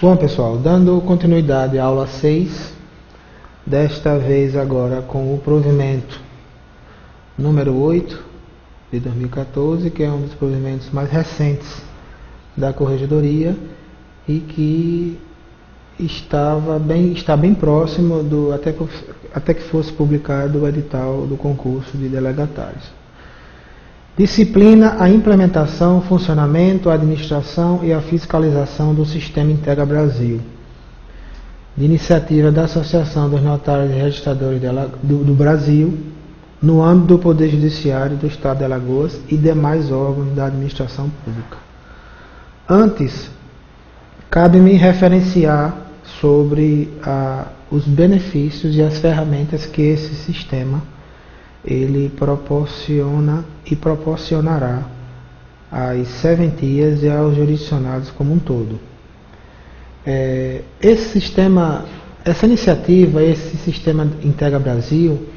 Bom, pessoal, dando continuidade à aula 6, desta vez agora com o provimento número 8 de 2014, que é um dos provimentos mais recentes da Corregedoria e que está bem próximo até que fosse publicado o edital do concurso de delegatários. Disciplina a implementação, funcionamento, a administração e a fiscalização do Sistema Integra Brasil, de iniciativa da Associação dos Notários e Registradores do Brasil, no âmbito do Poder Judiciário do Estado de Alagoas e demais órgãos da administração pública. Antes, cabe-me referenciar sobre os benefícios e as ferramentas que esse sistema ele proporciona e proporcionará às serventias e aos jurisdicionados como um todo. Esse sistema Integra Brasil,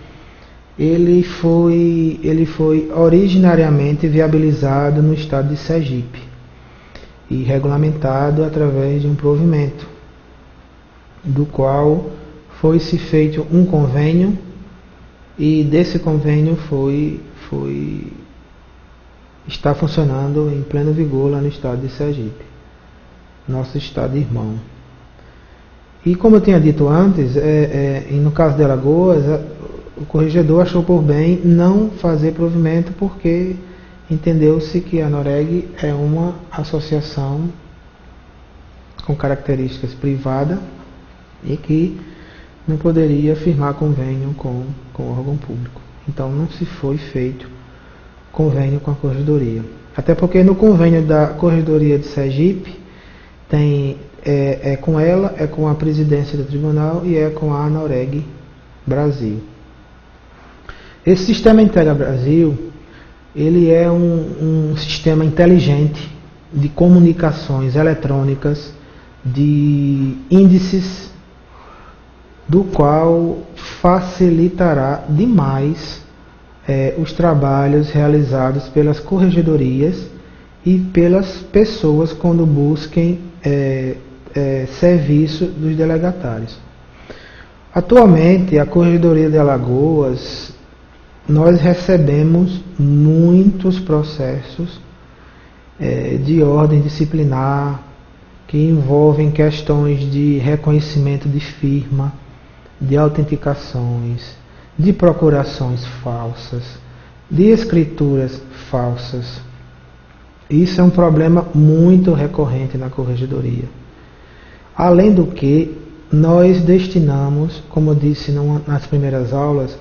ele foi originariamente viabilizado no estado de Sergipe e regulamentado através de um provimento, do qual foi-se feito um convênio, e desse convênio está funcionando em pleno vigor lá no estado de Sergipe, nosso estado irmão. E como eu tinha dito antes, no caso de Alagoas, o corregedor achou por bem não fazer provimento porque entendeu-se que a Noreg é uma associação com características privadas e que não poderia firmar convênio com o órgão público. Então não se foi feito convênio com a Corregedoria. Até porque no convênio da Corregedoria de Sergipe com ela, é com a presidência do tribunal e é com a Noreg Brasil. Esse Sistema Integra Brasil, ele é um sistema inteligente de comunicações eletrônicas, de índices, do qual facilitará demais os trabalhos realizados pelas corregedorias e pelas pessoas quando busquem serviço dos delegatários. Atualmente, a Corregedoria de Alagoas, nós recebemos muitos processos de ordem disciplinar que envolvem questões de reconhecimento de firma, de autenticações, de procurações falsas, de escrituras falsas. Isso é um problema muito recorrente na Corregedoria. Além do que, nós destinamos, como eu disse nas primeiras aulas,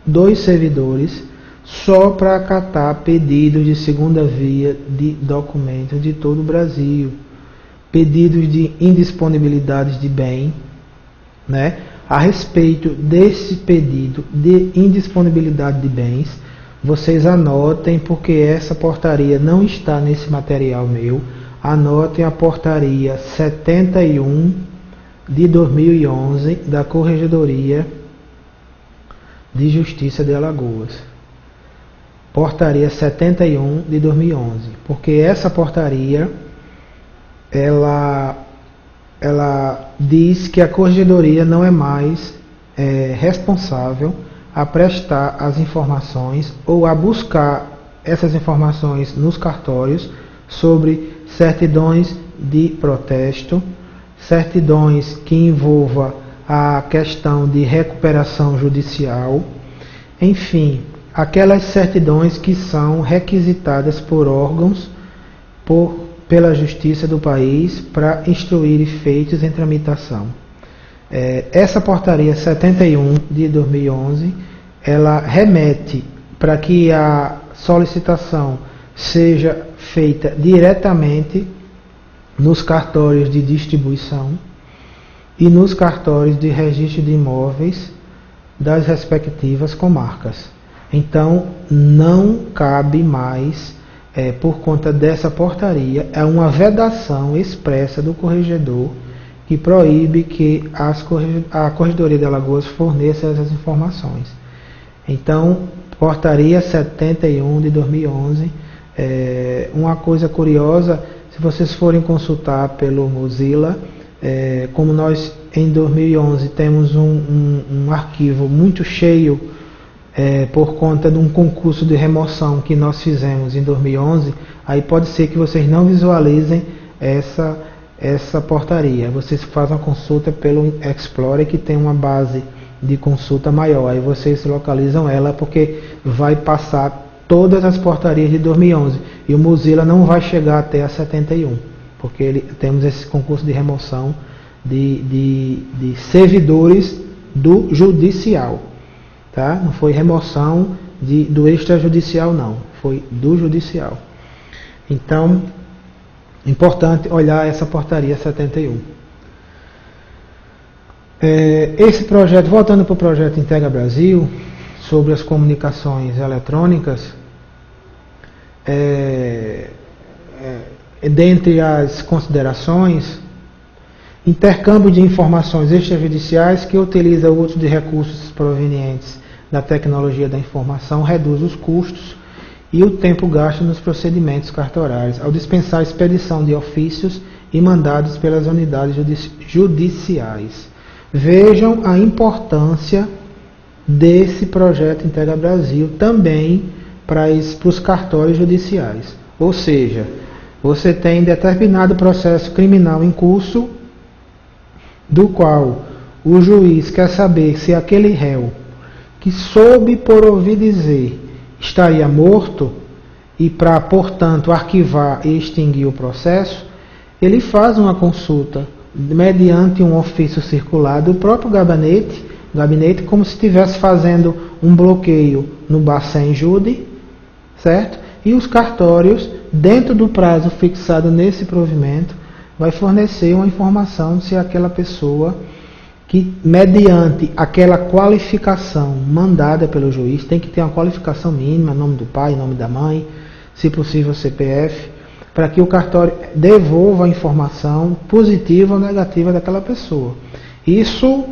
2 servidores só para acatar pedidos de segunda via de documentos de todo o Brasil, pedidos de indisponibilidade de bem, né? A respeito desse pedido de indisponibilidade de bens, vocês anotem, porque essa portaria não está nesse material meu. Anotem a portaria 71 de 2011 da Corregedoria de Justiça de Alagoas. Portaria 71 de 2011, porque essa portaria ela diz que a Corregedoria não é mais responsável a prestar as informações ou a buscar essas informações nos cartórios sobre certidões de protesto, certidões que envolva a questão de recuperação judicial, enfim, aquelas certidões que são requisitadas por órgãos, pela Justiça do país para instruir feitos em tramitação. Essa portaria 71 de 2011, ela remete para que a solicitação seja feita diretamente nos cartórios de distribuição e nos cartórios de registro de imóveis das respectivas comarcas. Então, não cabe mais, por conta dessa portaria, é uma vedação expressa do corregedor que proíbe que a Corregedoria de Alagoas forneça essas informações. Então, portaria 71 de 2011, uma coisa curiosa, se vocês forem consultar pelo Mozilla, como nós em 2011 temos um arquivo muito cheio por conta de um concurso de remoção que nós fizemos em 2011, aí pode ser que vocês não visualizem essa portaria. Vocês fazem uma consulta pelo Explorer, que tem uma base de consulta maior, aí vocês localizam ela, porque vai passar todas as portarias de 2011 e o Mozilla não vai chegar até a 71, porque temos esse concurso de remoção de servidores do judicial, tá? Não foi remoção do extrajudicial, não, foi do judicial. Então, importante olhar essa portaria 71. Esse projeto, voltando para o projeto Integra Brasil, sobre as comunicações eletrônicas, dentre as considerações, intercâmbio de informações extrajudiciais que utiliza o uso de recursos provenientes da tecnologia da informação reduz os custos e o tempo gasto nos procedimentos cartorários, ao dispensar a expedição de ofícios e mandados pelas unidades judiciais. Vejam a importância desse projeto Integra Brasil também para os cartórios judiciais. Ou seja, você tem determinado processo criminal em curso, do qual o juiz quer saber se aquele réu, que soube por ouvir dizer, estaria morto, e para, portanto, arquivar e extinguir o processo, ele faz uma consulta mediante um ofício circular do próprio gabinete, como se estivesse fazendo um bloqueio no Bacen Judi, certo? E os cartórios, dentro do prazo fixado nesse provimento, vai fornecer uma informação se aquela pessoa que, mediante aquela qualificação mandada pelo juiz, tem que ter uma qualificação mínima, nome do pai, nome da mãe, se possível CPF, para que o cartório devolva a informação positiva ou negativa daquela pessoa. Isso,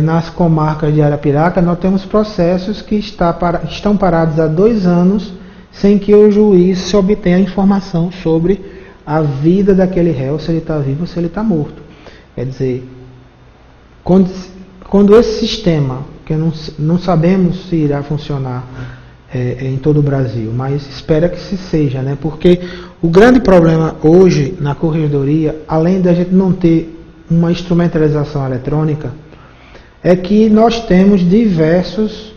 nas comarcas de Arapiraca, nós temos processos que estão parados há 2 anos sem que o juiz se obtenha informação sobre a vida daquele réu, se ele está vivo ou se ele está morto. Quer dizer, quando esse sistema, que não sabemos se irá funcionar em todo o Brasil, mas espera que se seja, né? Porque o grande problema hoje na corregedoria, além da gente não ter uma instrumentalização eletrônica, é que nós temos diversos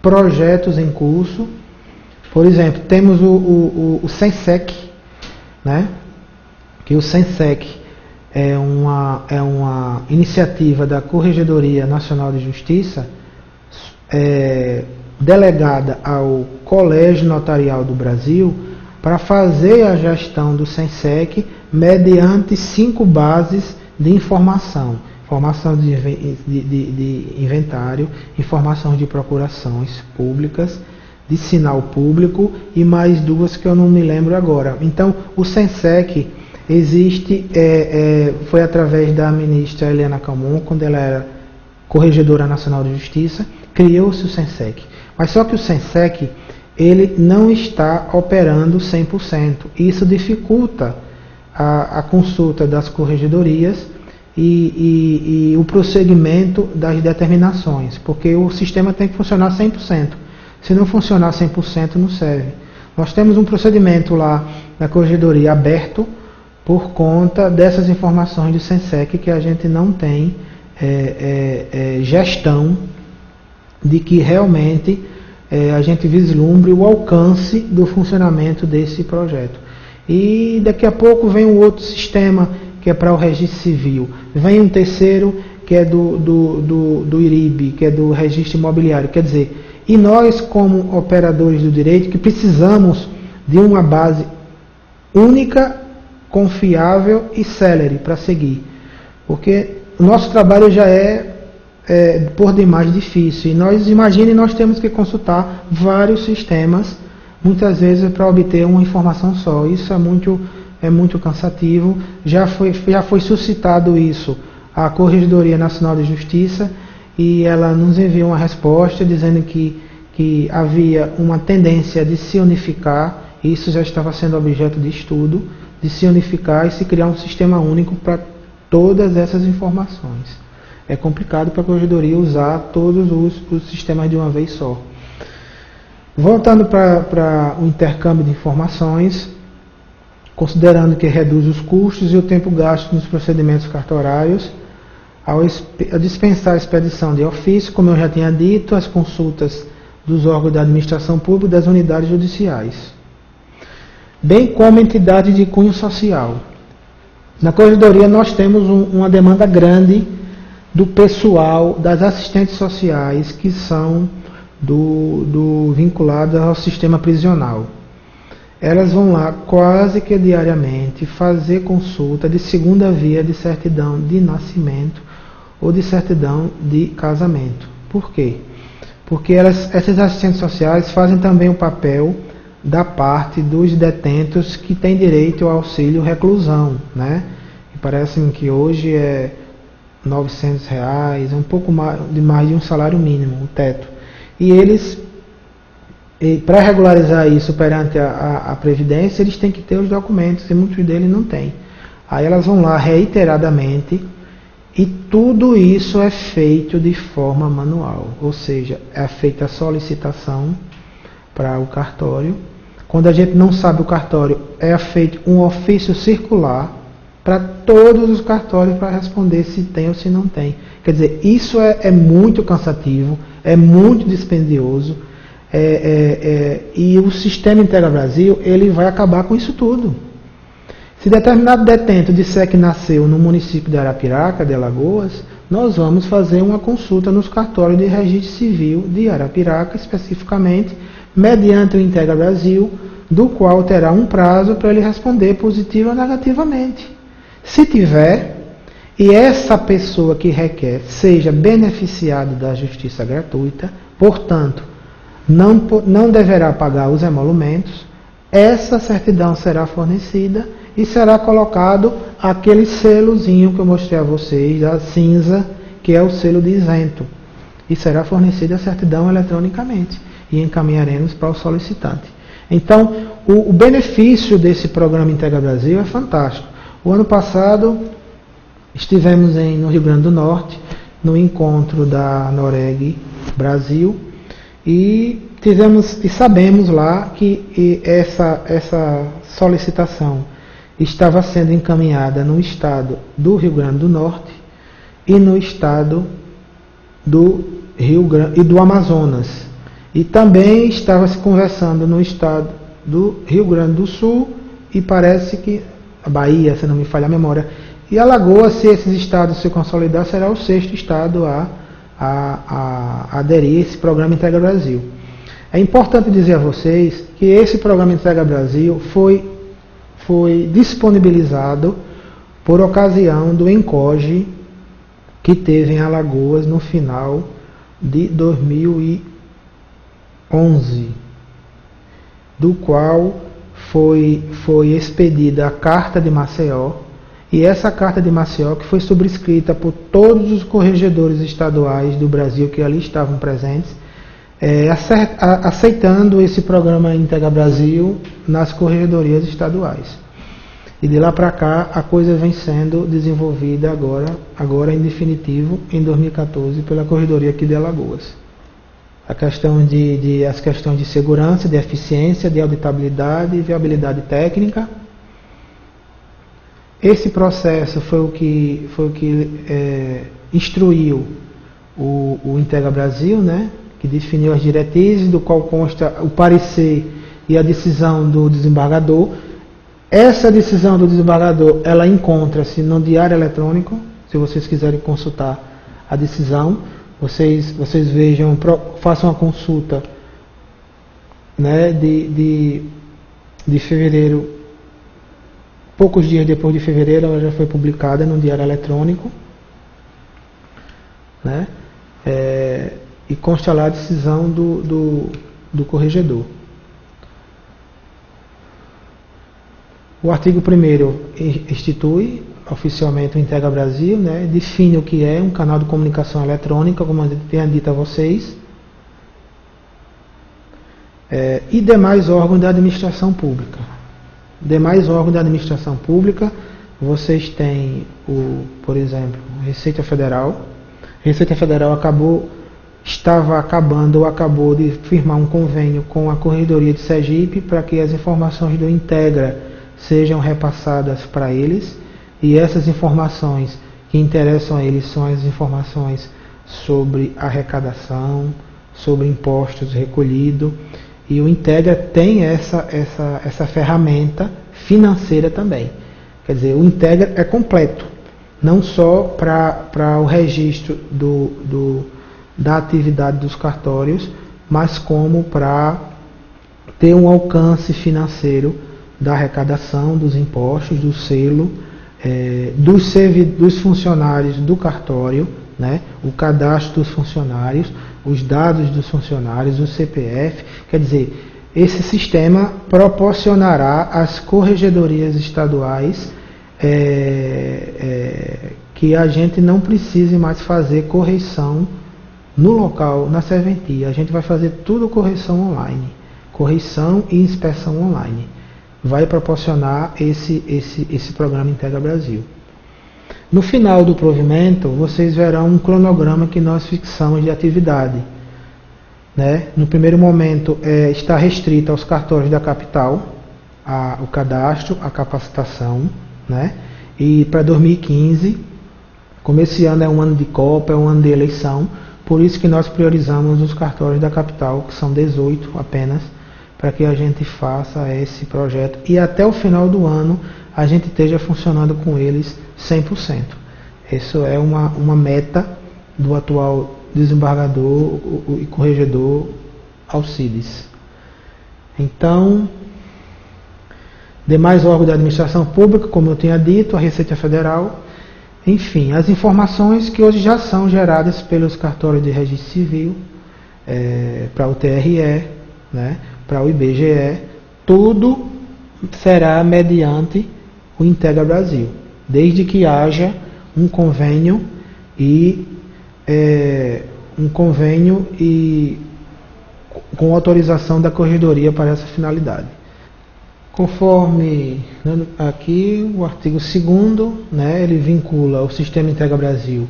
projetos em curso. Por exemplo, temos o Sensec, né? Que o Sensec é uma iniciativa da Corregedoria Nacional de Justiça, delegada ao Colégio Notarial do Brasil, para fazer a gestão do Sensec mediante 5 bases de informação. Informação de inventário, informação de procurações públicas, de sinal público e mais 2 que eu não me lembro agora. Então, o Sensec existe, foi através da ministra Helena Calmon, quando ela era Corregedora Nacional de Justiça, criou-se o Sensec. Mas só que o Sensec, ele não está operando 100%. Isso dificulta a consulta das corregedorias e o prosseguimento das determinações, porque o sistema tem que funcionar 100%. Se não funcionar 100%, não serve. Nós temos um procedimento lá na corregedoria aberto por conta dessas informações do Sensec, que a gente não tem gestão de que realmente a gente vislumbre o alcance do funcionamento desse projeto. E daqui a pouco vem um outro sistema que é para o registro civil. Vem um terceiro que é do IRIB, que é do registro imobiliário. Quer dizer, e nós como operadores do direito que precisamos de uma base única, confiável e célere para seguir. Porque o nosso trabalho já é por demais difícil. E nós temos que consultar vários sistemas, muitas vezes para obter uma informação só. Isso é muito cansativo. Já foi suscitado isso à Corregedoria Nacional de Justiça, e ela nos enviou uma resposta dizendo que havia uma tendência de se unificar Isso já estava sendo objeto de estudo, de se unificar e se criar um sistema único para todas essas informações. É complicado para a Corregedoria usar todos os sistemas de uma vez só. Voltando para o intercâmbio de informações, considerando que reduz os custos e o tempo gasto nos procedimentos cartorários, ao dispensar a expedição de ofício, como eu já tinha dito, as consultas dos órgãos da administração pública e das unidades judiciais, bem como entidades de cunho social. Na Corregedoria nós temos uma demanda grande do pessoal, das assistentes sociais que são vinculadas ao sistema prisional. Elas vão lá quase que diariamente fazer consulta de segunda via de certidão de nascimento ou de certidão de casamento. Por quê? Porque essas assistentes sociais fazem também o papel da parte dos detentos que têm direito ao auxílio reclusão, né? E parece-me que hoje é R$900, um pouco mais de um salário mínimo, o teto. E eles, para regularizar isso perante a Previdência, eles têm que ter os documentos, e muitos deles não têm. Aí elas vão lá reiteradamente, e tudo isso é feito de forma manual, ou seja, é feita a solicitação para o cartório. Quando a gente não sabe o cartório, é feito um ofício circular para todos os cartórios para responder se tem ou se não tem. Quer dizer, isso é muito cansativo, é muito dispendioso, e o sistema Integra Brasil ele vai acabar com isso tudo. Se determinado detento disser que nasceu no município de Arapiraca, de Alagoas, nós vamos fazer uma consulta nos cartórios de registro civil de Arapiraca, especificamente, mediante o Integra Brasil, do qual terá um prazo para ele responder positivo ou negativamente. Se tiver, e essa pessoa que requer seja beneficiada da justiça gratuita, portanto, não deverá pagar os emolumentos, essa certidão será fornecida e será colocado aquele selozinho que eu mostrei a vocês, a cinza, que é o selo de isento. E será fornecida a certidão eletronicamente e encaminharemos para o solicitante. Então, o benefício desse programa Integra Brasil é fantástico. O ano passado estivemos no Rio Grande do Norte, no encontro da Noreg Brasil, e sabemos lá que essa solicitação estava sendo encaminhada no estado do Rio Grande do Norte e no estado do Amazonas. E também estava se conversando no estado do Rio Grande do Sul e parece que a Bahia, se não me falha a memória, e Alagoas, se esses estados se consolidar, será o 6º estado a aderir a esse programa Integra Brasil. É importante dizer a vocês que esse programa Integra Brasil foi disponibilizado por ocasião do ENCOGE que teve em Alagoas no final de 2011, do qual foi expedida a Carta de Maceió, e essa Carta de Maceió, que foi subscrita por todos os corregedores estaduais do Brasil que ali estavam presentes, aceitando esse programa Integra Brasil nas corregedorias estaduais. E de lá para cá, a coisa vem sendo desenvolvida agora em definitivo, em 2014, pela corredoria aqui de Alagoas. As questões de segurança, de eficiência, de auditabilidade e viabilidade técnica. Esse processo foi o que instruiu o Integra Brasil, né, que definiu as diretrizes, do qual consta o parecer e a decisão do desembargador. Essa decisão do desembargador, ela encontra-se no Diário Eletrônico. Se vocês quiserem consultar a decisão, vocês vejam, façam uma consulta, né, de fevereiro, poucos dias depois de fevereiro, ela já foi publicada no Diário Eletrônico, né, e consta lá a decisão do corregedor. O artigo 1º institui oficialmente o Integra Brasil, né, define o que é um canal de comunicação eletrônica, como eu tenho dito a vocês. e demais órgãos da administração pública. Demais órgãos da administração pública, vocês têm, por exemplo, Receita Federal. Receita Federal estava acabando ou acabou de firmar um convênio com a Corregedoria de Sergipe para que as informações do Integra sejam repassadas para eles, e essas informações que interessam a eles são as informações sobre arrecadação, sobre impostos recolhidos, e o Integra tem essa ferramenta financeira também. Quer dizer, o Integra é completo, não só para o registro da atividade dos cartórios, mas como para ter um alcance financeiro da arrecadação, dos impostos, do selo, dos funcionários do cartório, né? O cadastro dos funcionários, os dados dos funcionários, o CPF. Quer dizer, esse sistema proporcionará às corregedorias estaduais que a gente não precise mais fazer correção no local, na serventia. A gente vai fazer tudo correção online, correção e inspeção online. Vai proporcionar esse programa Integra Brasil. No final do provimento, vocês verão um cronograma que nós fixamos de atividade. Né? No primeiro momento, está restrito aos cartórios da capital, o cadastro, a capacitação. Né? E para 2015, como esse ano é um ano de Copa, é um ano de eleição, por isso que nós priorizamos os cartórios da capital, que são 18 apenas, para que a gente faça esse projeto e até o final do ano a gente esteja funcionando com eles 100%. Isso é uma meta do atual desembargador e corregedor Alcides. Então, demais órgãos da administração pública, como eu tinha dito, a Receita Federal, enfim, as informações que hoje já são geradas pelos cartórios de registro civil, para o TRE, né, para o IBGE, tudo será mediante o Integra Brasil, desde que haja um convênio e com autorização da corregedoria para essa finalidade. Conforme aqui o artigo 2º, né, ele vincula o Sistema Integra Brasil,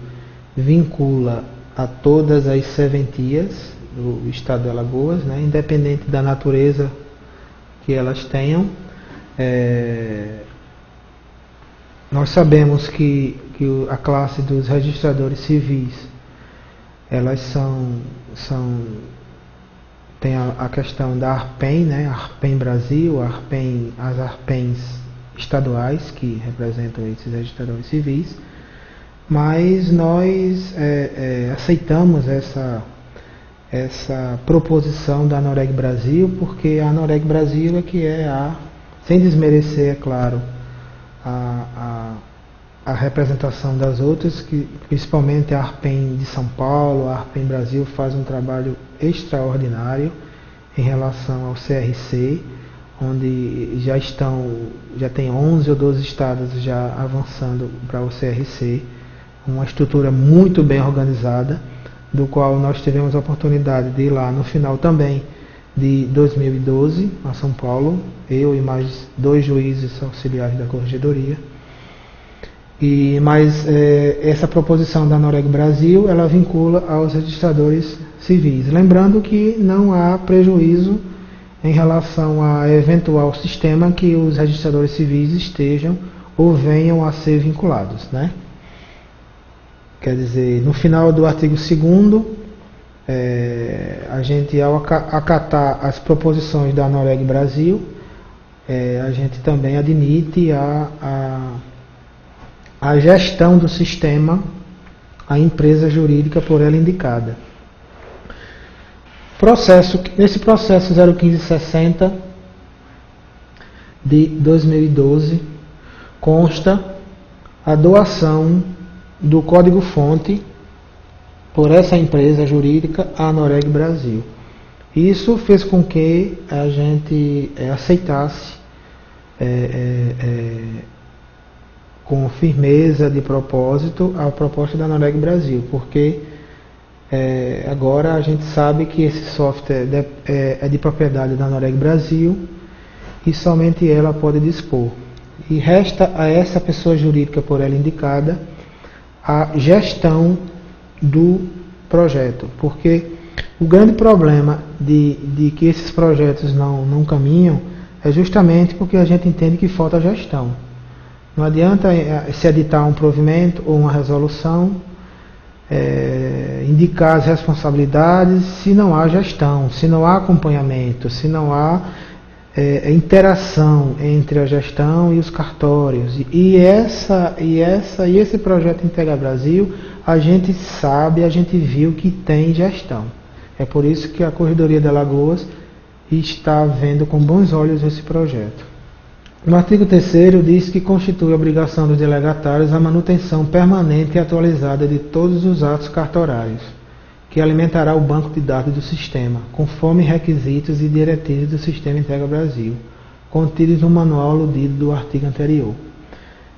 vincula a todas as serventias do Estado de Alagoas, né, independente da natureza que elas tenham. Nós sabemos que a classe dos registradores civis, elas tem a questão da ARPEM, né, ARPEM Brasil, as ARPEMs estaduais, que representam esses registradores civis, mas nós aceitamos essa proposição da Noreg Brasil, porque a Noreg Brasil é que sem desmerecer, é claro, a representação das outras, que principalmente a ARPEM de São Paulo, a ARPEM Brasil faz um trabalho extraordinário em relação ao CRC, onde já tem 11 ou 12 estados já avançando para o CRC, uma estrutura muito bem organizada, do qual nós tivemos a oportunidade de ir lá no final também de 2012, a São Paulo, eu e mais 2 juízes auxiliares da Corregedoria. Mas essa proposição da Noreg Brasil, ela vincula aos registradores civis. Lembrando que não há prejuízo em relação a eventual sistema que os registradores civis estejam ou venham a ser vinculados, né? Quer dizer, no final do artigo 2º, a gente, ao acatar as proposições da Noreg Brasil, a gente também admite a gestão do sistema à empresa jurídica por ela indicada. Nesse processo 01560 de 2012, consta a doação do código-fonte por essa empresa jurídica à Noreg Brasil. Isso fez com que a gente aceitasse com firmeza de propósito a proposta da Noreg Brasil, porque Agora a gente sabe que esse software é de propriedade da Noreg Brasil e somente ela pode dispor. E resta a essa pessoa jurídica por ela indicada a gestão do projeto, porque o grande problema de que esses projetos não caminham é justamente porque a gente entende que falta gestão. Não adianta se editar um provimento ou uma resolução, indicar as responsabilidades se não há gestão, se não há acompanhamento, se não há interação entre a gestão e os cartórios. E esse projeto Integra Brasil, a gente sabe, a gente viu que tem gestão. É por isso que a Corregedoria de Alagoas está vendo com bons olhos esse projeto. No artigo 3º diz que constitui obrigação dos delegatários a manutenção permanente e atualizada de todos os atos cartorários, que alimentará o banco de dados do sistema, conforme requisitos e diretrizes do Sistema Integra Brasil, contidos no manual aludido do artigo anterior.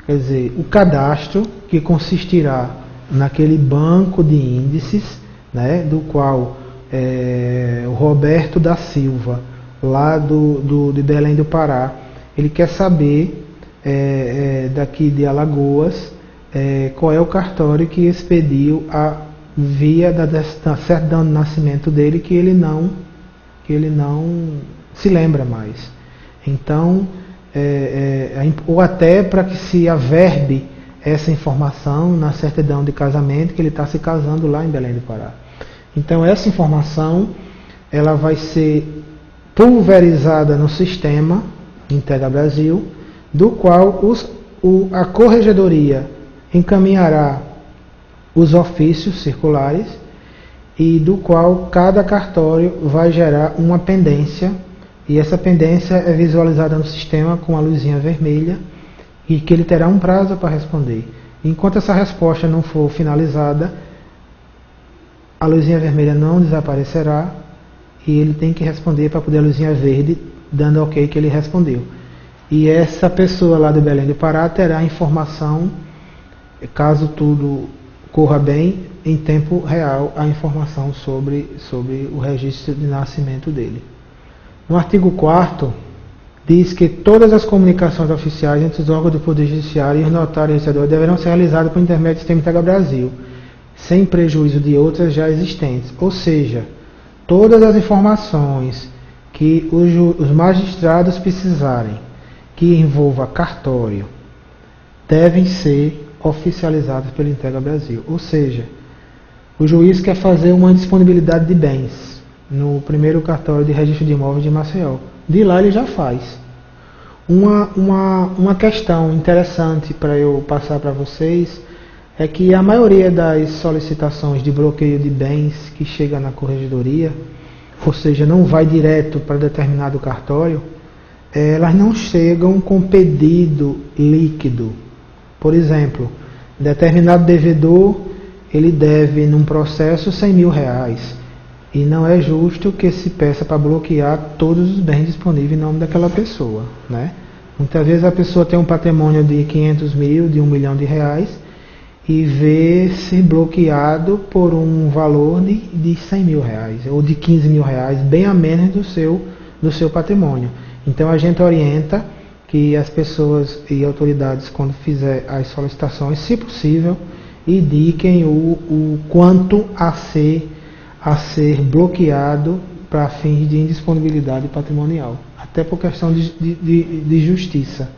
Quer dizer, o cadastro, que consistirá naquele banco de índices, né, do qual o Roberto da Silva, lá de Belém do Pará, ele quer saber daqui de Alagoas qual é o cartório que expediu a via da certidão de nascimento dele, que ele não se lembra mais. Então, ou até para que se averbe essa informação na certidão de casamento, que ele está se casando lá em Belém do Pará. Então, essa informação ela vai ser pulverizada no sistema Integra Brasil, do qual a Corregedoria encaminhará os ofícios circulares e do qual cada cartório vai gerar uma pendência, e essa pendência é visualizada no sistema com a luzinha vermelha e que ele terá um prazo para responder. Enquanto essa resposta não for finalizada, a luzinha vermelha não desaparecerá e ele tem que responder para poder a luzinha verde dando ok que ele respondeu. E essa pessoa lá de Belém do Pará terá informação, caso tudo corra bem, em tempo real, a informação sobre o registro de nascimento dele. No artigo 4º, diz que todas as comunicações oficiais entre os órgãos do Poder Judiciário e os notários e registradores deverão ser realizadas por intermédio do Sistema Integra Brasil, sem prejuízo de outras já existentes. Ou seja, todas as informações que os magistrados precisarem, que envolva cartório, devem ser oficializadas pelo Integra Brasil. Ou seja, o juiz quer fazer uma disponibilidade de bens no primeiro cartório de registro de imóveis de Maceió. De lá ele já faz. Uma questão interessante para eu passar para vocês é que a maioria das solicitações de bloqueio de bens que chega na corregedoria, ou seja, não vai direto para determinado cartório, elas não chegam com pedido líquido. Por exemplo, determinado devedor, ele deve num processo R$100.000 e não é justo que se peça para bloquear todos os bens disponíveis em nome daquela pessoa, né? Muitas vezes a pessoa tem um patrimônio de 500 mil, de R$1 milhão e vê-se bloqueado por um valor de R$100.000 ou de R$15.000, bem a menos do seu patrimônio. Então a gente orienta que as pessoas e autoridades, quando fizer as solicitações, se possível, indiquem o quanto a ser bloqueado para fins de indisponibilidade patrimonial, até por questão de justiça.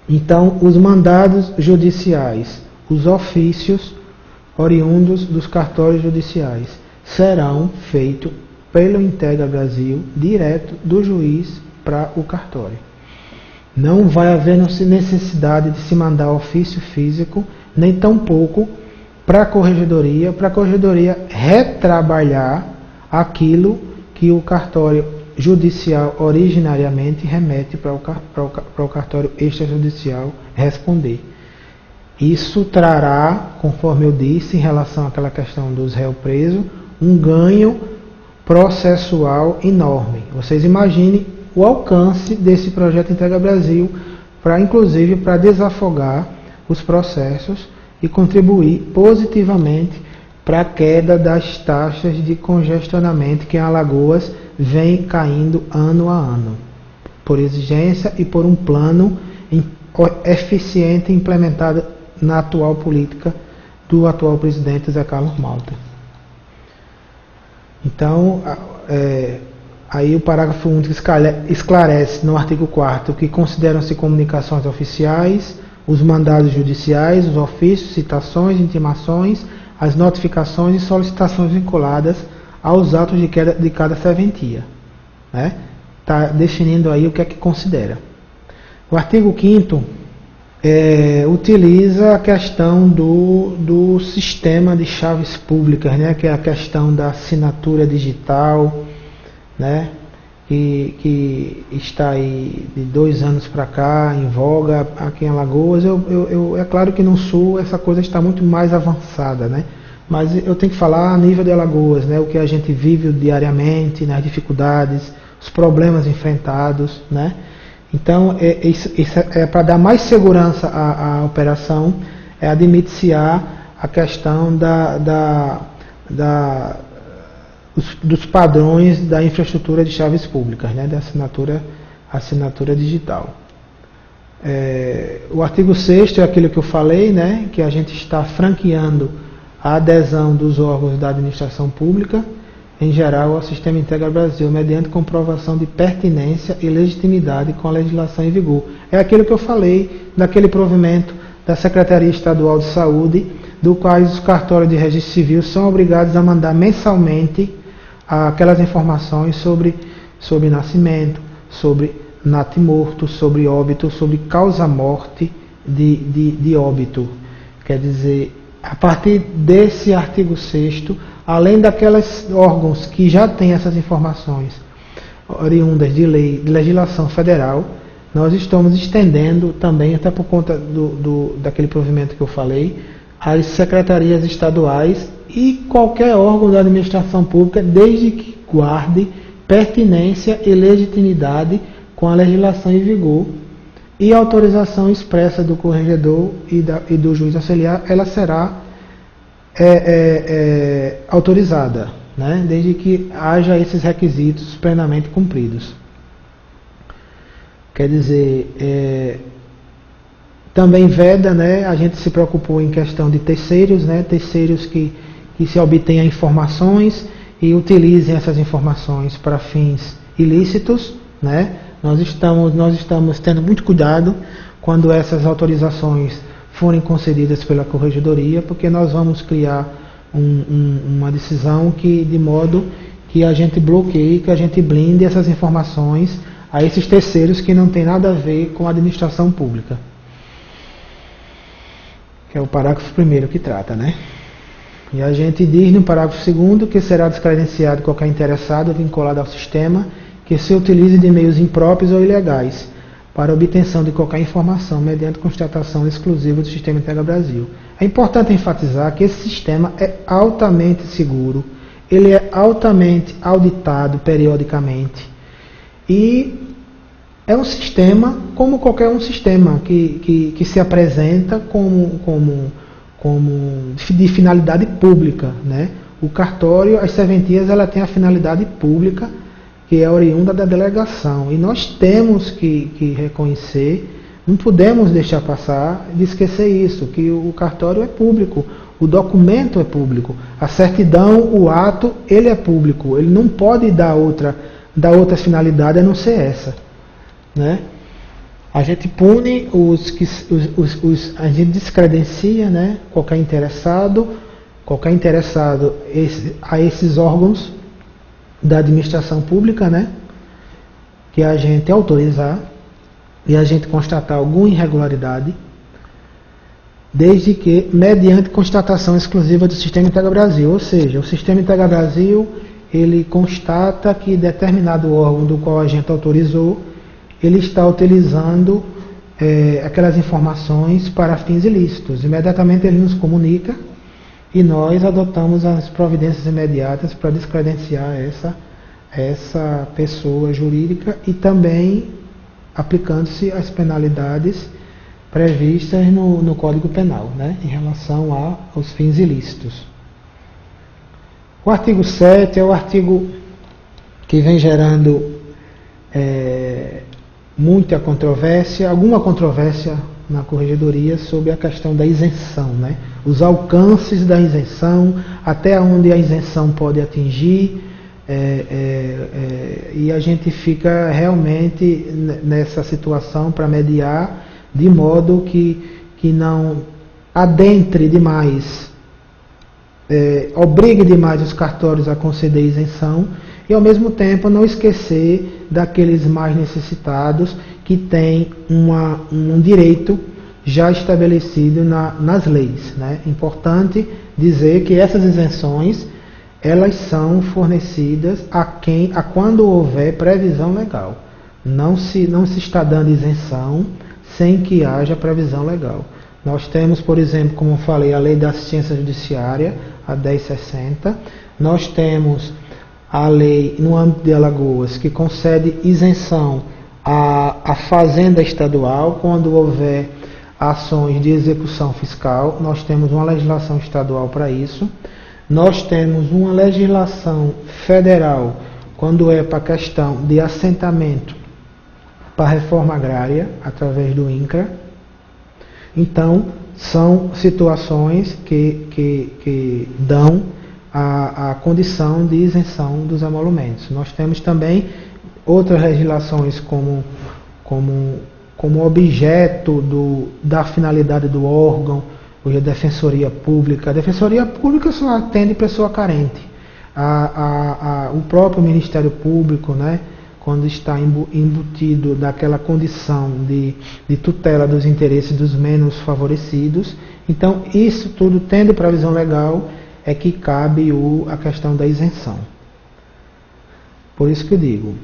Então, os mandados judiciais, os ofícios oriundos dos cartórios judiciais, serão feitos pelo Integra Brasil, direto do juiz para o cartório. Não vai haver necessidade de se mandar ofício físico, nem tampouco para a corregedoria retrabalhar aquilo que o cartório judicial originariamente remete para o cartório extrajudicial responder. Isso trará, conforme eu disse, em relação àquela questão dos réus presos, um ganho processual enorme. Vocês imaginem o alcance desse projeto Integra Brasil, inclusive para desafogar os processos e contribuir positivamente para a queda das taxas de congestionamento que em Alagoas vem caindo ano a ano, por exigência e por um plano eficiente implementado na atual política do atual presidente Zé Carlos Malta. Então, aí o parágrafo único esclarece no artigo 4º que consideram-se comunicações oficiais os mandados judiciais, os ofícios, citações, intimações, as notificações e solicitações vinculadas aos atos de cada serventia. Né? Está definindo aí o que é que considera. O artigo 5º utiliza a questão do sistema de chaves públicas, né? Que é a questão da assinatura digital, né? Que está aí de 2 anos para cá em voga aqui em Alagoas. É claro que no Sul essa coisa está muito mais avançada, né? Mas eu tenho que falar a nível de Alagoas, né? O que a gente vive diariamente, nas dificuldades, os problemas enfrentados, né? Então, isso é para dar mais segurança à operação, admite-se a questão dos padrões da infraestrutura de chaves públicas, né, da assinatura digital. O artigo 6º é aquilo que eu falei, né, que a gente está franqueando a adesão dos órgãos da administração pública, em geral, ao Sistema Integra Brasil, mediante comprovação de pertinência e legitimidade com a legislação em vigor. É aquilo que eu falei daquele provimento da Secretaria Estadual de Saúde, do qual os cartórios de registro civil são obrigados a mandar mensalmente aquelas informações sobre nascimento, sobre natimorto, sobre óbito, sobre causa-morte de óbito. Quer dizer, a partir desse artigo 6º, além daqueles órgãos que já têm essas informações oriundas de lei, de legislação federal, nós estamos estendendo também, até por conta daquele provimento que eu falei, às secretarias estaduais e qualquer órgão da administração pública, desde que guarde pertinência e legitimidade com a legislação em vigor e autorização expressa do corregedor e do juiz auxiliar, ela será autorizada, né? Desde que haja esses requisitos plenamente cumpridos. Quer dizer, também veda, né? A gente se preocupou em questão de terceiros, né? Terceiros que se obtenham informações e utilizem essas informações para fins ilícitos, né? Nós estamos tendo muito cuidado quando essas autorizações forem concedidas pela Corregedoria, porque nós vamos criar uma decisão de modo que a gente bloqueie, que a gente blinde essas informações a esses terceiros que não tem nada a ver com a administração pública. Que é o parágrafo 1º que trata, né? E a gente diz no parágrafo 2º que será descredenciado qualquer interessado vinculado ao sistema que se utilize de meios impróprios ou ilegais para obtenção de qualquer informação mediante constatação exclusiva do Sistema Integra Brasil. É importante enfatizar que esse sistema é altamente seguro, ele é altamente auditado periodicamente e é um sistema como qualquer um sistema que se apresenta como de finalidade pública, né? O cartório, as serventias, ela tem a finalidade pública, que é oriunda da delegação. E nós temos que reconhecer, não podemos deixar passar de esquecer isso, que o cartório é público, o documento é público, a certidão, o ato, ele é público, ele não pode dar outra finalidade a não ser essa, né? A gente pune a gente descredencia, né, qualquer interessado a esses órgãos da administração pública, né, que a gente autorizar e a gente constatar alguma irregularidade, desde que mediante constatação exclusiva do Sistema Integra Brasil, ou seja, o Sistema Integra Brasil, ele constata que determinado órgão do qual a gente autorizou, ele está utilizando aquelas informações para fins ilícitos. Imediatamente ele nos comunica e nós adotamos as providências imediatas para descredenciar essa pessoa jurídica e também aplicando-se as penalidades previstas no Código Penal, né, em relação aos fins ilícitos. O artigo 7 é o artigo que vem gerando muita controvérsia, alguma controvérsia na corregedoria sobre a questão da isenção, né? Os alcances da isenção, até onde a isenção pode atingir, e a gente fica realmente nessa situação para mediar, de modo que não adentre demais, obrigue demais os cartórios a conceder isenção, e ao mesmo tempo não esquecer daqueles mais necessitados que têm um direito já estabelecido nas leis, né? Importante dizer que essas isenções elas são fornecidas a quando houver previsão legal. Não se está dando isenção sem que haja previsão legal. Nós temos, por exemplo, como eu falei, a Lei da Assistência Judiciária, a 1060. Nós temos a lei no âmbito de Alagoas que concede isenção à Fazenda Estadual quando houver ações de execução fiscal. Nós temos uma legislação estadual para isso. Nós temos uma legislação federal quando é para a questão de assentamento para a reforma agrária, através do INCRA. Então, são situações que dão a condição de isenção dos emolumentos. Nós temos também outras legislações como objeto da finalidade do órgão, hoje a Defensoria Pública. A Defensoria Pública só atende pessoa carente. O próprio Ministério Público, né, quando está embutido daquela condição de tutela dos interesses dos menos favorecidos. Então, isso tudo, tendo previsão legal, é que cabe a questão da isenção. Por isso que eu digo,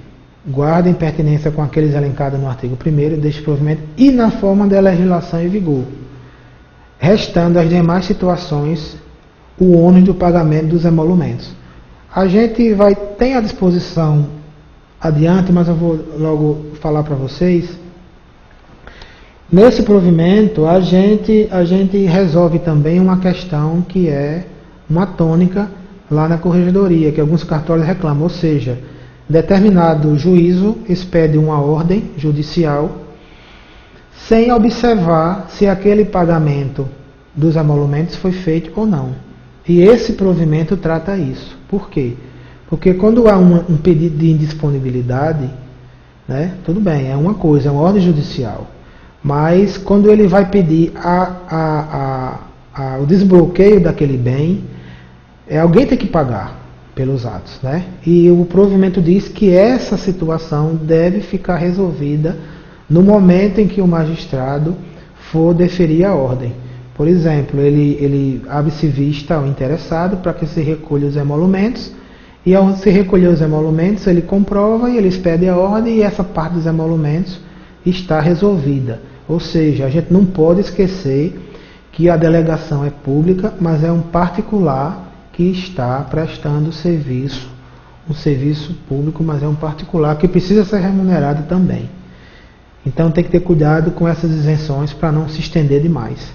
guardem pertinência com aqueles elencados no artigo 1º deste provimento e na forma da legislação em vigor, restando as demais situações o ônus do pagamento dos emolumentos. A gente tem à disposição adiante, mas eu vou logo falar para vocês. Nesse provimento, a gente resolve também uma questão que é uma tônica lá na corregedoria, que alguns cartórios reclamam, ou seja, determinado juízo expede uma ordem judicial sem observar se aquele pagamento dos emolumentos foi feito ou não. E esse provimento trata isso. Por quê? Porque quando há um pedido de indisponibilidade, né, tudo bem, é uma coisa, é uma ordem judicial. Mas quando ele vai pedir o desbloqueio daquele bem, alguém tem que pagar pelos atos, né? E o provimento diz que essa situação deve ficar resolvida no momento em que o magistrado for deferir a ordem. Por exemplo, ele abre-se vista ao interessado para que se recolha os emolumentos, e ao se recolher os emolumentos, ele comprova e ele expede a ordem, e essa parte dos emolumentos está resolvida. Ou seja, a gente não pode esquecer que a delegação é pública, mas é um particular que está prestando serviço, um serviço público, mas é um particular que precisa ser remunerado também. Então tem que ter cuidado com essas isenções para não se estender demais.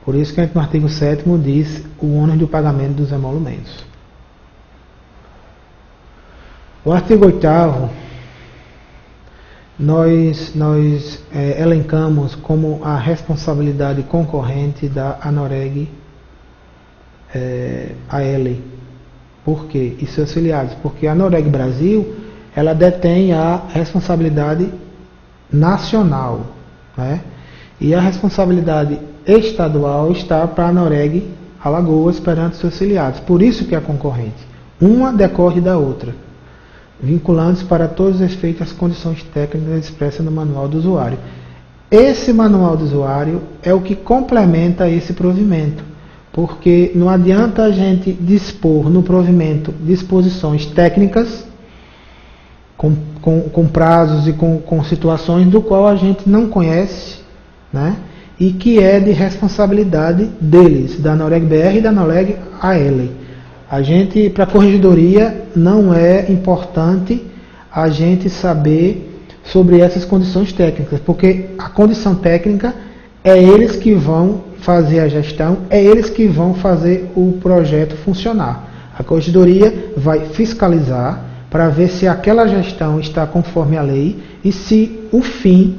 Por isso que no artigo 7º diz o ônus do pagamento dos emolumentos. O artigo 8º, nós elencamos como a responsabilidade concorrente da ANOREG AL. Por quê? E seus filiados. Porque a ANOREG Brasil, ela detém a responsabilidade nacional, né? E a responsabilidade estadual está para a ANOREG Alagoas perante seus filiados. Por isso que é concorrente. Uma decorre da outra, vinculantes para todos os efeitos as condições técnicas expressas no manual do usuário. Esse manual do usuário é o que complementa esse provimento, porque não adianta a gente dispor no provimento disposições técnicas com prazos e com situações do qual a gente não conhece, né? E que é de responsabilidade deles, da ANOREG BR e da ANOREG AL. A gente, para a corregedoria, não é importante a gente saber sobre essas condições técnicas, porque a condição técnica é eles que vão fazer a gestão, é eles que vão fazer o projeto funcionar. A corregedoria vai fiscalizar para ver se aquela gestão está conforme a lei e se o fim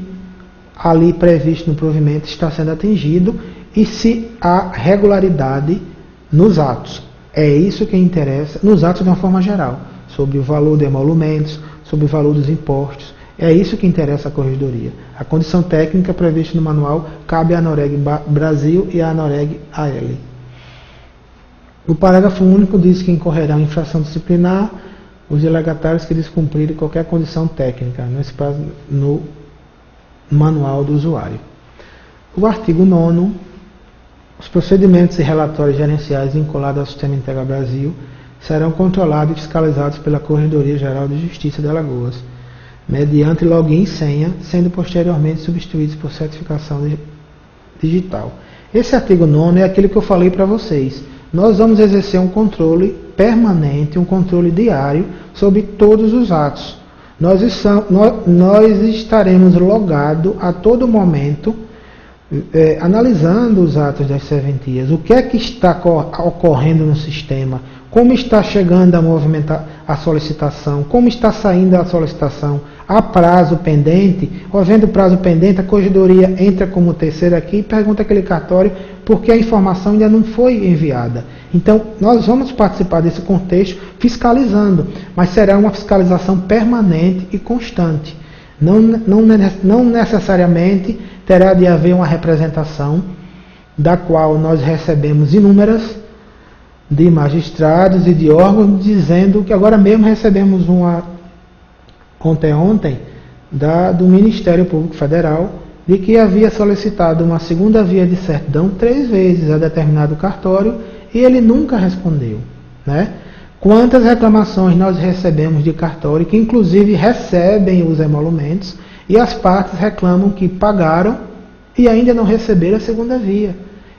ali previsto no provimento está sendo atingido e se há regularidade nos atos. É isso que interessa, nos atos de uma forma geral, sobre o valor de emolumentos, sobre o valor dos impostos. É isso que interessa a corregedoria. A condição técnica prevista no manual cabe à ANOREG Brasil e à ANOREG AL. O parágrafo único diz que incorrerá em infração disciplinar os delegatários que descumprirem qualquer condição técnica, no manual do usuário. O artigo 9º, os procedimentos e relatórios gerenciais vinculados ao Sistema Integra Brasil serão controlados e fiscalizados pela Corregedoria Geral de Justiça de Alagoas, mediante login e senha, sendo posteriormente substituídos por certificação digital. Esse artigo 9º é aquele que eu falei para vocês. Nós vamos exercer um controle permanente, um controle diário sobre todos os atos. Nós estaremos logados a todo momento, analisando os atos das serventias, o que é que está ocorrendo no sistema, como está chegando a solicitação, como está saindo a solicitação, há prazo pendente, havendo prazo pendente, a corregedoria entra como terceira aqui e pergunta aquele cartório porque a informação ainda não foi enviada. Então, nós vamos participar desse contexto fiscalizando, mas será uma fiscalização permanente e constante. Não necessariamente terá de haver uma representação, da qual nós recebemos inúmeras, de magistrados e de órgãos, dizendo que agora mesmo recebemos uma, ontem, do Ministério Público Federal, de que havia solicitado uma segunda via de certidão 3 vezes a determinado cartório e ele nunca respondeu, né? Quantas reclamações nós recebemos de cartório que inclusive recebem os emolumentos e as partes reclamam que pagaram e ainda não receberam a segunda via.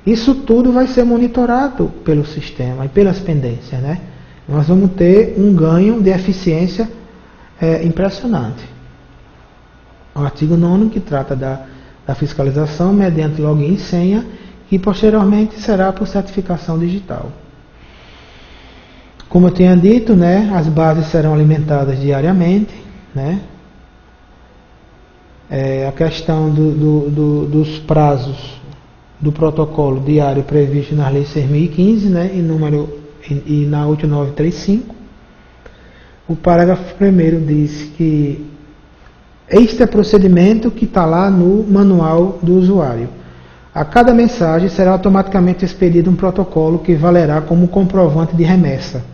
Isso tudo vai ser monitorado pelo sistema e pelas pendências, né? Nós vamos ter um ganho de eficiência impressionante. O artigo 9º, que trata da fiscalização mediante login e senha, que posteriormente será por certificação digital. Como eu tinha dito, né, as bases serão alimentadas diariamente, né? A questão dos prazos do protocolo diário previsto na Lei 6.015, né, e na 8935. O parágrafo 1º diz que este é procedimento que está lá no manual do usuário. A cada mensagem será automaticamente expedido um protocolo que valerá como comprovante de remessa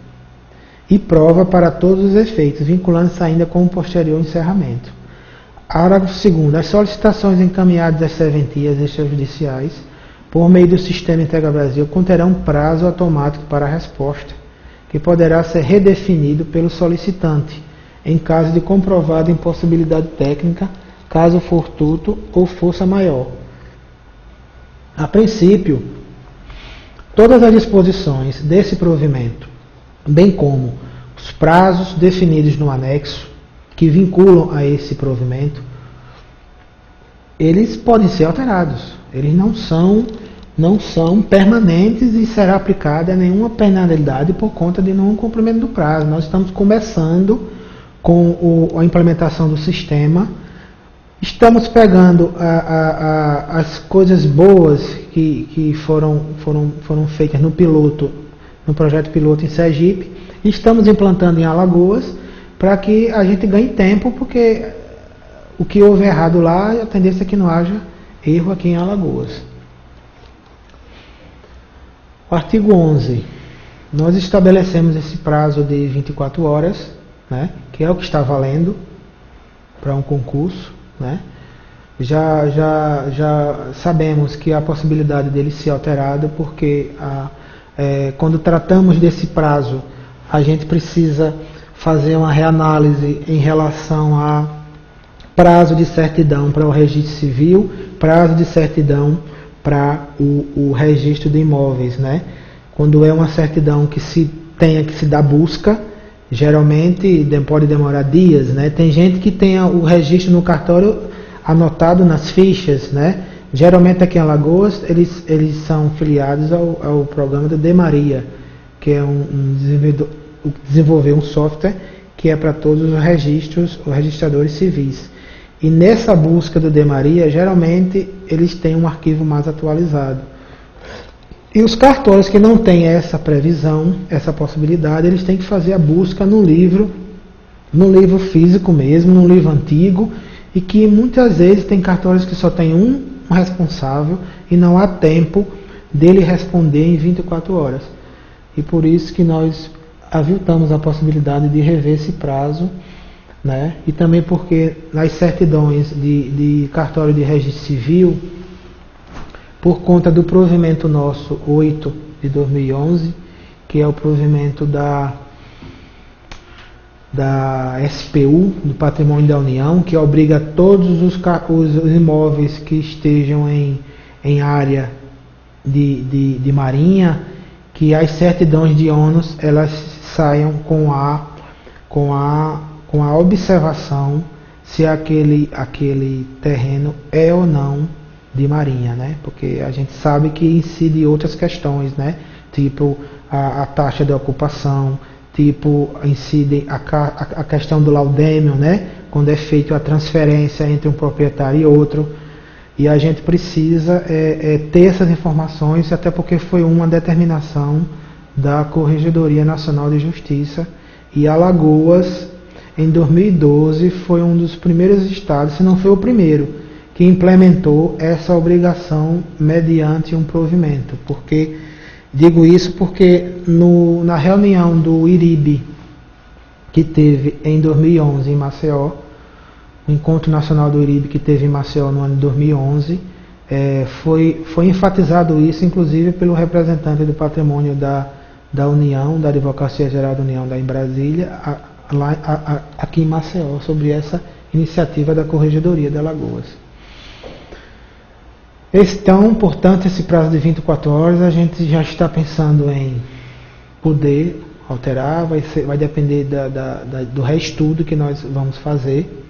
e prova para todos os efeitos, vinculando-se ainda com o posterior encerramento. Parágrafo 2º. As solicitações encaminhadas às serventias extrajudiciais por meio do Sistema Integra Brasil conterão prazo automático para a resposta, que poderá ser redefinido pelo solicitante, em caso de comprovada impossibilidade técnica, caso fortuito ou força maior. A princípio, todas as disposições desse provimento, bem como os prazos definidos no anexo, que vinculam a esse provimento, eles podem ser alterados. Eles não são permanentes e será aplicada nenhuma penalidade por conta de não cumprimento do prazo. Nós estamos começando com a implementação do sistema. Estamos pegando as coisas boas que foram feitas no projeto piloto em Sergipe, e estamos implantando em Alagoas para que a gente ganhe tempo, porque o que houve errado lá, a tendência é que não haja erro aqui em Alagoas. O artigo 11. Nós estabelecemos esse prazo de 24 horas, né, que é o que está valendo para um concurso, né? Já sabemos que há a possibilidade dele ser alterado, porque quando tratamos desse prazo, a gente precisa fazer uma reanálise em relação a prazo de certidão para o registro civil, prazo de certidão para o registro de imóveis, né? Quando é uma certidão que tenha que se dar busca, geralmente pode demorar dias, né? Tem gente que tem o registro no cartório anotado nas fichas, né? Geralmente aqui em Alagoas, eles são filiados ao programa do DEMARIA, que é desenvolver um software que é para todos os registros, os registradores civis. E nessa busca do DEMARIA, geralmente eles têm um arquivo mais atualizado. E os cartórios que não têm essa previsão, essa possibilidade, eles têm que fazer a busca no livro físico mesmo, num livro antigo, e que muitas vezes tem cartórios que só tem um responsável e não há tempo dele responder em 24 horas. E por isso que nós aviltamos a possibilidade de rever esse prazo, né? E também porque nas certidões de cartório de registro civil, por conta do provimento nosso 8 de 2011, que é o provimento da SPU, do Patrimônio da União, que obriga todos os imóveis que estejam em área de marinha, que as certidões de ônus elas saiam com a observação se aquele terreno é ou não de marinha, né? Porque a gente sabe que incide outras questões, né? Tipo a taxa de ocupação, tipo incide a questão do laudêmio, né? Quando é feita a transferência entre um proprietário e outro. E a gente precisa ter essas informações, até porque foi uma determinação da Corregedoria Nacional de Justiça. E Alagoas, em 2012, foi um dos primeiros estados, se não foi o primeiro, que implementou essa obrigação mediante um provimento. Digo isso porque na reunião do IRIB, que teve em 2011 em Maceió, o Encontro Nacional do IRIB que teve em Maceió no ano de 2011, foi enfatizado isso, inclusive pelo representante do patrimônio da União, da Advocacia Geral da União em Brasília, aqui em Maceió, sobre essa iniciativa da Corregedoria de Alagoas. Então, portanto, esse prazo de 24 horas, a gente já está pensando em poder alterar, vai depender do reestudo que nós vamos fazer.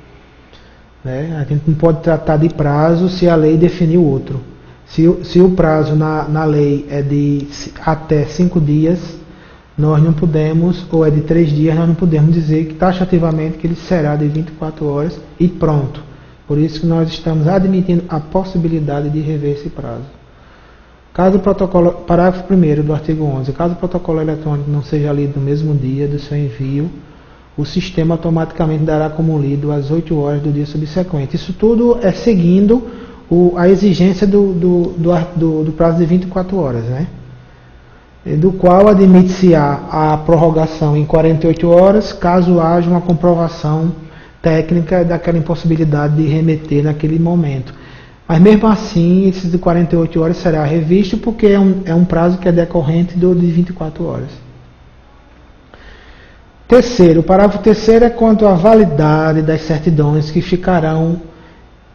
Né? A gente não pode tratar de prazo se a lei definiu outro. Se o prazo na lei é de até 5 dias, nós não podemos, ou é de 3 dias, nós não podemos dizer que taxativamente que ele será de 24 horas e pronto. Por isso que nós estamos admitindo a possibilidade de rever esse prazo. Caso o protocolo, parágrafo 1º do artigo 11, caso o protocolo eletrônico não seja lido no mesmo dia do seu envio, o sistema automaticamente dará como lido às 8 horas do dia subsequente. Isso tudo é seguindo a exigência do prazo de 24 horas, né? Do qual admite-se a prorrogação em 48 horas, caso haja uma comprovação técnica daquela impossibilidade de remeter naquele momento. Mas mesmo assim, esses de 48 horas será revisto, porque é um prazo que é decorrente de 24 horas. Terceiro, o parágrafo 3º é quanto à validade das certidões que ficarão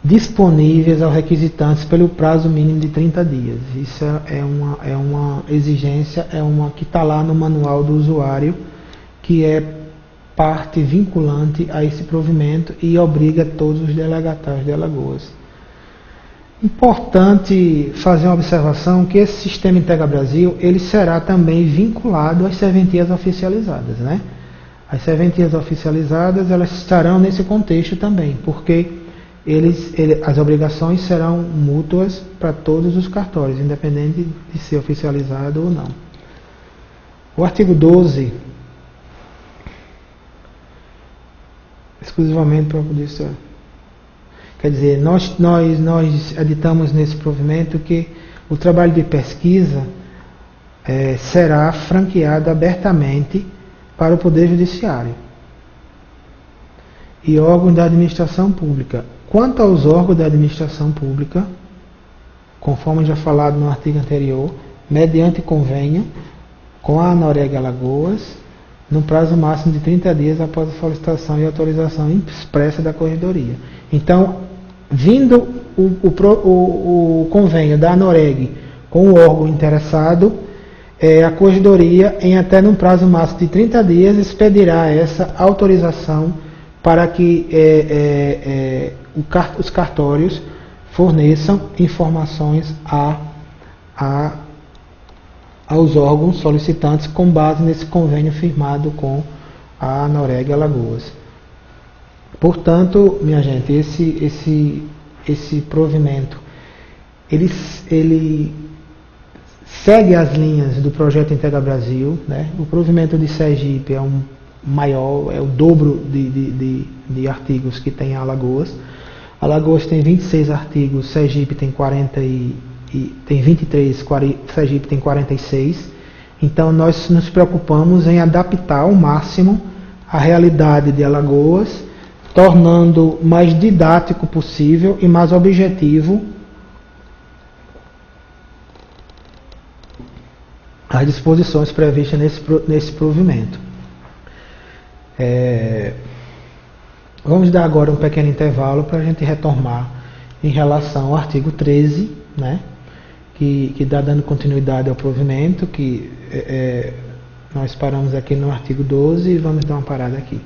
disponíveis aos requisitantes pelo prazo mínimo de 30 dias. Isso é uma exigência, que está lá no manual do usuário, que é parte vinculante a esse provimento e obriga todos os delegatários de Alagoas. Importante fazer uma observação que esse sistema Integra Brasil, ele será também vinculado às serventias oficializadas, né? As serventias oficializadas, elas estarão nesse contexto também, porque as obrigações serão mútuas para todos os cartórios, independente de ser oficializado ou não. O artigo 12, exclusivamente para poder ser. Quer dizer, nós editamos nesse provimento que o trabalho de pesquisa será franqueado abertamente para o Poder Judiciário e órgãos da administração pública. Quanto aos órgãos da administração pública, conforme já falado no artigo anterior, mediante convênio com a ANOREG Alagoas, no prazo máximo de 30 dias após a solicitação e autorização expressa da Corregedoria. Então, vindo o convênio da ANOREG com o órgão interessado, a Corregedoria, em até num prazo máximo de 30 dias, expedirá essa autorização para que os cartórios forneçam informações aos órgãos solicitantes com base nesse convênio firmado com a Noreg Alagoas. Portanto, minha gente, esse provimento ele segue as linhas do projeto Integra Brasil, né? O provimento de Sergipe é maior, é o dobro de artigos que tem em Alagoas. Alagoas tem 26 artigos, Sergipe tem 23, Sergipe tem 46. Então nós nos preocupamos em adaptar ao máximo a realidade de Alagoas, tornando mais didático possível e mais objetivo as disposições previstas nesse provimento. Vamos dar agora um pequeno intervalo para a gente retomar em relação ao artigo 13, né, que está dando continuidade ao provimento, que nós paramos aqui no artigo 12 e vamos dar uma parada aqui.